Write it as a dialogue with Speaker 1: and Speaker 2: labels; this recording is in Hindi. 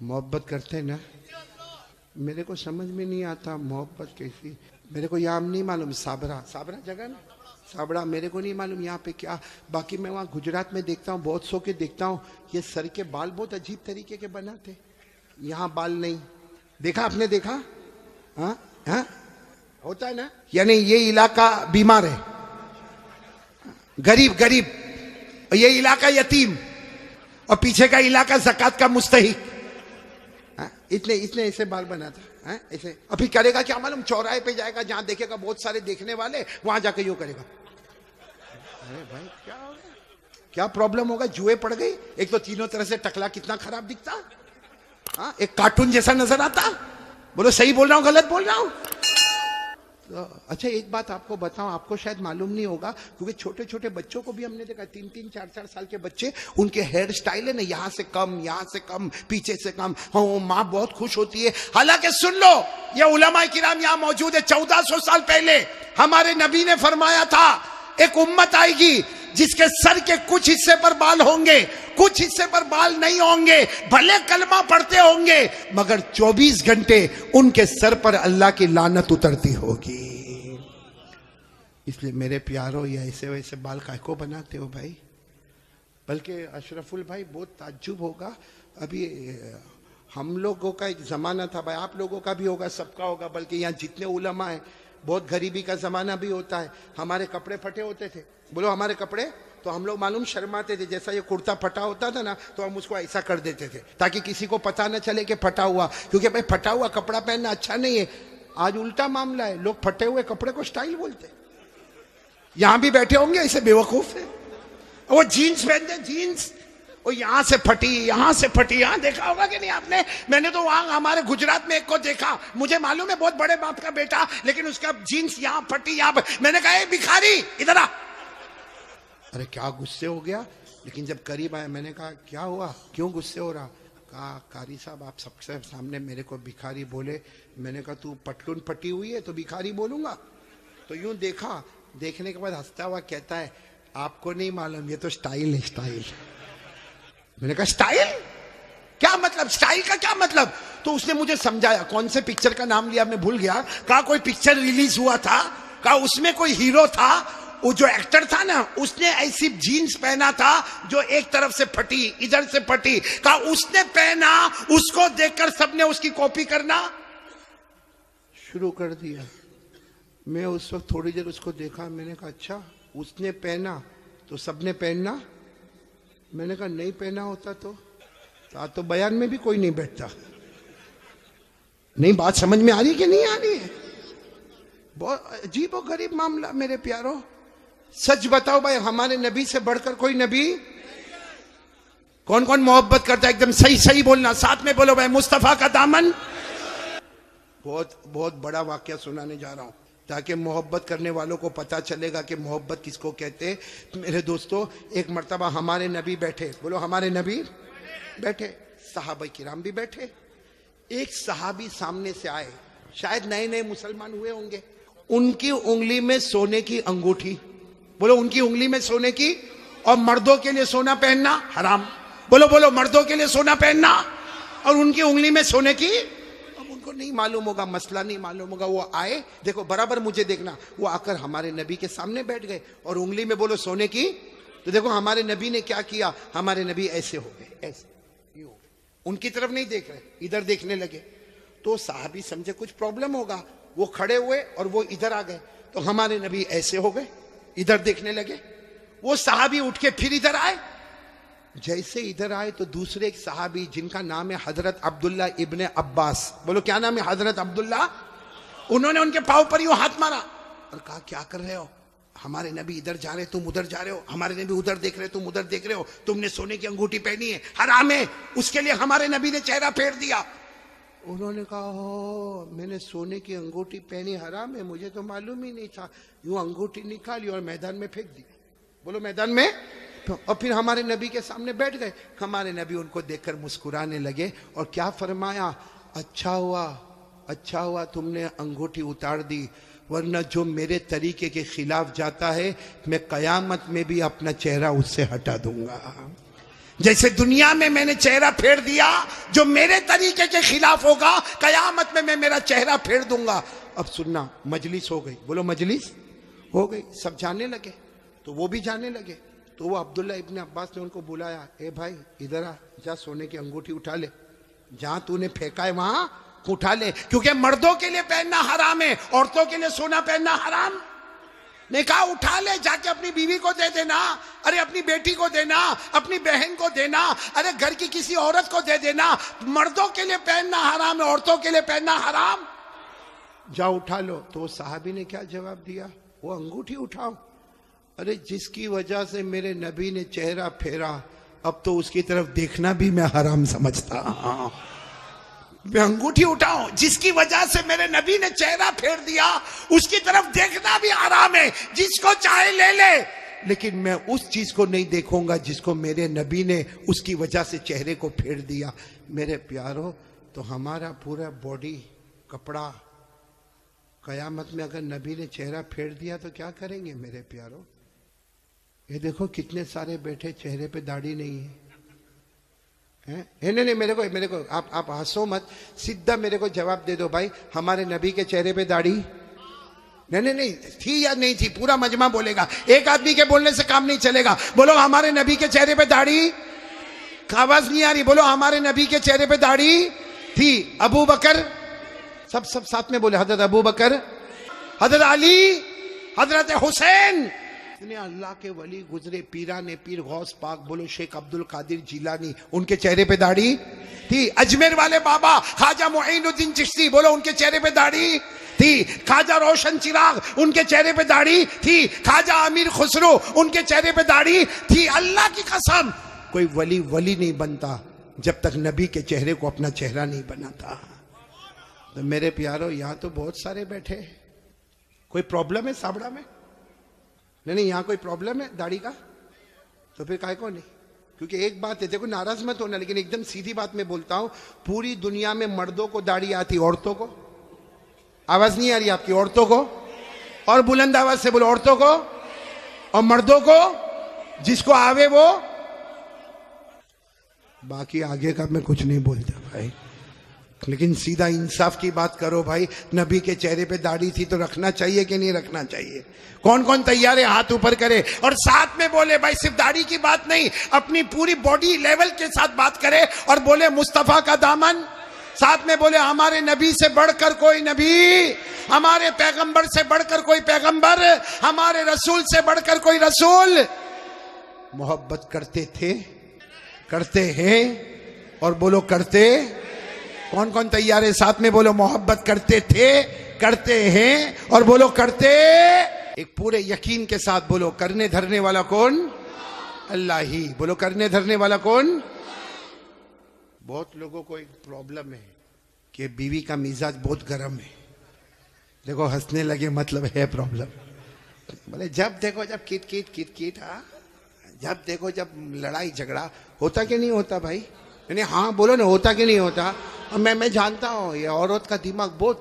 Speaker 1: मोहब्बत करते हैं ना, मेरे को समझ में नहीं आता मोहब्बत कैसी। मेरे को यहाँ नहीं मालूम, साबरा जगह ना, साबड़ा मेरे को नहीं मालूम यहाँ पे क्या। बाकी मैं वहाँ गुजरात में देखता हूँ, बहुत सो के देखता हूँ, ये सर के बाल बहुत अजीब तरीके के बनाते, यहाँ बाल नहीं। देखा आपने, देखा? हाँ हाँ, होता है ना। यानी ये इलाका बीमार है, गरीब, ये इलाका यतीम, और पीछे का इलाका ज़कात का मुस्तहिक। इतने ऐसे बाल बनाता है ऐसे। अभी करेगा क्या मालूम, चौराहे पे जाएगा, जहां देखेगा बहुत सारे देखने वाले, वहां जाके यूं करेगा। अरे भाई क्या हो गया, क्या प्रॉब्लम होगा? जुए पड़ गई। एक तो तीनों तरह से टकला कितना खराब दिखता, हाँ, एक कार्टून जैसा नजर आता। बोलो सही बोल रहा हूं गलत बोल रहा हूं? तो अच्छा एक बात आपको बताऊं, आपको शायद मालूम नहीं होगा, क्योंकि छोटे छोटे बच्चों को भी हमने देखा, 3-3, 4-4 साल के बच्चे, उनके हेयर स्टाइल है ना, यहां से कम, यहां से कम, पीछे से कम। हाँ, माँ बहुत खुश होती है। हालांकि सुन लो, ये उलमा किराम यहां मौजूद है। 1400 साल पहले हमारे नबी ने फरमाया था, एक उम्मत आएगी जिसके सर के कुछ हिस्से पर बाल होंगे, कुछ हिस्से पर बाल नहीं होंगे, भले कलमा पढ़ते होंगे, मगर 24 घंटे उनके सर पर अल्लाह की लानत उतरती होगी। इसलिए मेरे प्यारों, ये ऐसे वैसे बाल काहे को बनाते हो भाई? बल्कि अशरफुल भाई बहुत ताज्जुब होगा, अभी हम लोगों का एक जमाना था भाई, आप लोगों का भी होगा, सबका होगा, बल्कि यहाँ जितने उलमा है, बहुत गरीबी का जमाना भी होता है। हमारे कपड़े फटे होते थे, बोलो हमारे कपड़े, तो हम लोग मालूम शर्माते थे। जैसा ये कुर्ता फटा होता था ना, तो हम उसको ऐसा कर देते थे ताकि किसी को पता न चले कि फटा हुआ, क्योंकि भाई फटा हुआ कपड़ा पहनना अच्छा नहीं है। आज उल्टा मामला है, लोग फटे हुए कपड़े को स्टाइल बोलते। यहां भी बैठे होंगे ऐसे बेवकूफ है, वो जीन्स पहनते, जीन्स वो यहां से फटी, यहां से फटी। यहां देखा होगा कि नहीं आपने? मैंने तो वहां हमारे गुजरात में एक को देखा, मुझे मालूम है बहुत बड़े बाप का बेटा, लेकिन उसका जीन्स यहां फटी, यहां। मैंने कहा भिखारी इधर आ। अरे क्या गुस्से हो गया, लेकिन जब करीब आया मैंने कहा क्या हुआ, क्यों गुस्से हो रहा? कहा कारी साहब आप सबसे सामने मेरे को भिखारी बोले। मैंने कहा तू पटलून फटी हुई है तो भिखारी बोलूंगा? तो यूं देखा, देखने के बाद हंसता हुआ कहता है आपको नहीं मालूम, ये तो स्टाइल है, स्टाइल। मैंने कहा स्टाइल क्या मतलब, स्टाइल का क्या मतलब? तो उसने मुझे समझाया, कौन से पिक्चर का नाम लिया मैं भूल गया। कहा कोई पिक्चर रिलीज हुआ था, कहा उसमें कोई हीरो था, वो जो एक्टर था ना, उसने ऐसी जीन्स पहना था जो एक तरफ से फटी, इधर से फटी। कहा उसने पहना, उसको देखकर सबने उसकी कॉपी करना शुरू कर दिया। मैं उस वक्त थोड़ी देर उसको देखा, मैंने कहा अच्छा उसने पहना तो सबने पहनना? मैंने कहा नहीं पहना होता तो बयान में भी कोई नहीं बैठता। नहीं, बात समझ में आ रही कि नहीं आ रही है? बहुत अजीब और गरीब मामला मेरे प्यारों। सच बताओ भाई, हमारे नबी से बढ़कर कोई नबी? कौन कौन मोहब्बत करता है? एकदम सही सही बोलना, साथ में बोलो भाई, मुस्तफा का दामन। बहुत बहुत बड़ा वाकया सुनाने जा रहा हूं, ताकि मोहब्बत करने वालों को पता चलेगा कि मोहब्बत किसको कहते हैं। मेरे दोस्तों, एक मर्तबा हमारे नबी बैठे, बोलो हमारे नबी बैठे, सहाबा किराम भी बैठे। एक सहाबी सामने से आए, शायद नए नए मुसलमान हुए होंगे। उनकी उंगली में सोने की अंगूठी, बोलो उनकी उंगली में सोने की, और मर्दों के लिए सोना पहनना हराम। बोलो बोलो, मर्दों के लिए सोना पहनना, और उनकी उंगली में सोने की। उनको नहीं मालूम होगा, मसला नहीं मालूम होगा। वो आए, देखो बराबर मुझे देखना, वो आकर हमारे नबी के सामने बैठ गए और उंगली में बोलो सोने की। तो देखो हमारे नबी ने क्या किया, हमारे नबी ऐसे हो गए, ऐसे यूं, उनकी तरफ नहीं देख रहे, इधर देखने लगे। तो साहबी समझे कुछ प्रॉब्लम होगा, वो खड़े हुए और वो इधर आ गए। तो हमारे नबी ऐसे हो गए, इधर देखने लगे। वो साहबी उठ के फिर इधर आए। जैसे इधर आए तो दूसरे एक सहाबी, जिनका नाम है हजरत अब्दुल्ला इब्ने अब्बास, बोलो क्या नाम है? हजरत अब्दुल्ला। उन्होंने उनके पांव पर यूं हाथ मारा और कहा क्या कर रहे हो? हमारे नबी इधर जा रहे, तुम उधर जा रहे हो। हमारे नबी उधर देख रहे, तुम उधर देख रहे हो। तुमने सोने की अंगूठी पहनी है, हराम है। उसके लिए हमारे नबी ने चेहरा फेर दिया। उन्होंने कहा हो, मैंने सोने की अंगूठी पहनी, हराम है, मुझे तो मालूम ही नहीं था। यूं अंगूठी निकाली और मैदान में फेंक दी। बोलो मैदान में। और फिर हमारे नबी के सामने बैठ गए। हमारे नबी उनको देखकर मुस्कुराने लगे और क्या फरमाया, अच्छा हुआ तुमने अंगूठी उतार दी, वरना जो मेरे तरीके के खिलाफ जाता है मैं कयामत में भी अपना चेहरा उससे हटा दूंगा। जैसे दुनिया में मैंने चेहरा फेर दिया, जो मेरे तरीके के खिलाफ होगा कयामत में मैं मेरा चेहरा फेर दूंगा। अब सुनना, मजलिस हो गई, बोलो मजलिस हो गई, सब जाने लगे, तो वो भी जाने लगे। तो वो अब्दुल्ला इब्न अब्बास ने उनको बुलाया, ए भाई इधर आ, जा सोने की अंगूठी उठा ले, जहां तूने फेंका है वहां उठा ले, क्योंकि मर्दों के लिए पहनना हराम है, औरतों के लिए सोना पहनना हराम। ने कहा उठा ले, जाके अपनी बीवी को दे देना, अरे अपनी बेटी को देना, अपनी बहन को देना, अरे घर की किसी औरत को दे देना। मर्दों के लिए पहनना हराम है, औरतों के लिए पहनना हराम। जाओ उठा लो। तो वो साहबी ने क्या जवाब दिया, वो अंगूठी उठाओ, अरे जिसकी वजह से मेरे नबी ने चेहरा फेरा, अब तो उसकी तरफ देखना भी मैं हराम समझता। मैं अंगूठी उठाऊं, जिसकी वजह से मेरे नबी ने चेहरा फेर दिया, उसकी तरफ देखना भी हराम है। जिसको चाहे ले ले, लेकिन मैं उस चीज को नहीं देखूंगा जिसको मेरे नबी ने उसकी वजह से चेहरे को फेर दिया। मेरे प्यारो, तो हमारा पूरा बॉडी कपड़ा कयामत में अगर नबी ने चेहरा फेर दिया तो क्या करेंगे मेरे प्यारो? ये देखो कितने सारे बैठे, चेहरे पे दाढ़ी नहीं है। नहीं, मेरे को आप हंसो मत, सीधा मेरे को जवाब दे दो भाई, हमारे नबी के चेहरे पे दाढ़ी नहीं थी या नहीं थी? पूरा मजमा बोलेगा, एक आदमी के बोलने से काम नहीं चलेगा। बोलो हमारे नबी के चेहरे पे दाढ़ी, आवाज नहीं आ रही, बोलो हमारे नबी के चेहरे पे दाढ़ी थी। अबू बकर, सब साथ में बोले, हजरत अबू बकर, हजरत अली, हजरत हुसैन, अल्लाह के वली गुजरे, पीराने पीर गौस पाक, बोलो शेख अब्दुल कादिर जिलानी, उनके चेहरे पे दाढ़ी थी। अजमेर वाले बाबा ख्वाजा मुईनुद्दीन चिश्ती, बोलो उनके चेहरे पे दाढ़ी थी। ख्वाजा रोशन चिराग, उनके चेहरे पे दाढ़ी थी। ख्वाजा अमीर खुसरो, उनके चेहरे पे दाढ़ी थी। अल्लाह की कसम, कोई वली नहीं बनता जब तक नबी के चेहरे को अपना चेहरा नहीं बनाता। तो मेरे प्यारो, यहां तो बहुत सारे बैठे, कोई प्रॉब्लम है साबड़ा में? नहीं, यहां कोई प्रॉब्लम है दाढ़ी का? तो फिर काहे को नहीं? क्योंकि एक बात है, देखो नाराज मत होना, लेकिन एकदम सीधी बात मैं बोलता हूं, पूरी दुनिया में मर्दों को दाढ़ी आती, औरतों को? आवाज नहीं आ रही आपकी? औरतों को? और बुलंद आवाज से बोलो, औरतों को और मर्दों को, जिसको आवे वो। बाकी आगे का मैं कुछ नहीं बोलता भाई, लेकिन सीधा इंसाफ की बात करो भाई। नबी के चेहरे पे दाढ़ी थी तो रखना चाहिए कि नहीं रखना चाहिए? कौन कौन तैयार है हाथ ऊपर करे और साथ में बोले भाई, सिर्फ दाढ़ी की बात नहीं, अपनी पूरी बॉडी लेवल के साथ बात करे और बोले मुस्तफा का दामन, साथ में बोले हमारे नबी से बढ़कर कोई नबी, हमारे पैगंबर से बढ़कर कोई पैगंबर, हमारे रसूल से बढ़कर कोई रसूल। मोहब्बत करते थे, करते हैं, और बोलो करते। कौन कौन तैयार है? साथ में बोलो मोहब्बत करते थे, करते हैं, और बोलो करते। एक पूरे यकीन के साथ बोलो, करने धरने वाला कौन? अल्लाह ही। बोलो करने धरने वाला कौन? बहुत लोगों को एक प्रॉब्लम है कि बीवी का मिजाज बहुत गर्म है। देखो हंसने लगे, मतलब है प्रॉब्लम। बोले जब देखो जब किट किट किट किट, हाँ, जब देखो जब लड़ाई झगड़ा होता कि नहीं होता भाई? नहीं, हाँ बोलो ना, होता कि नहीं होता? मैं जानता हूँ ये औरत का दिमाग बहुत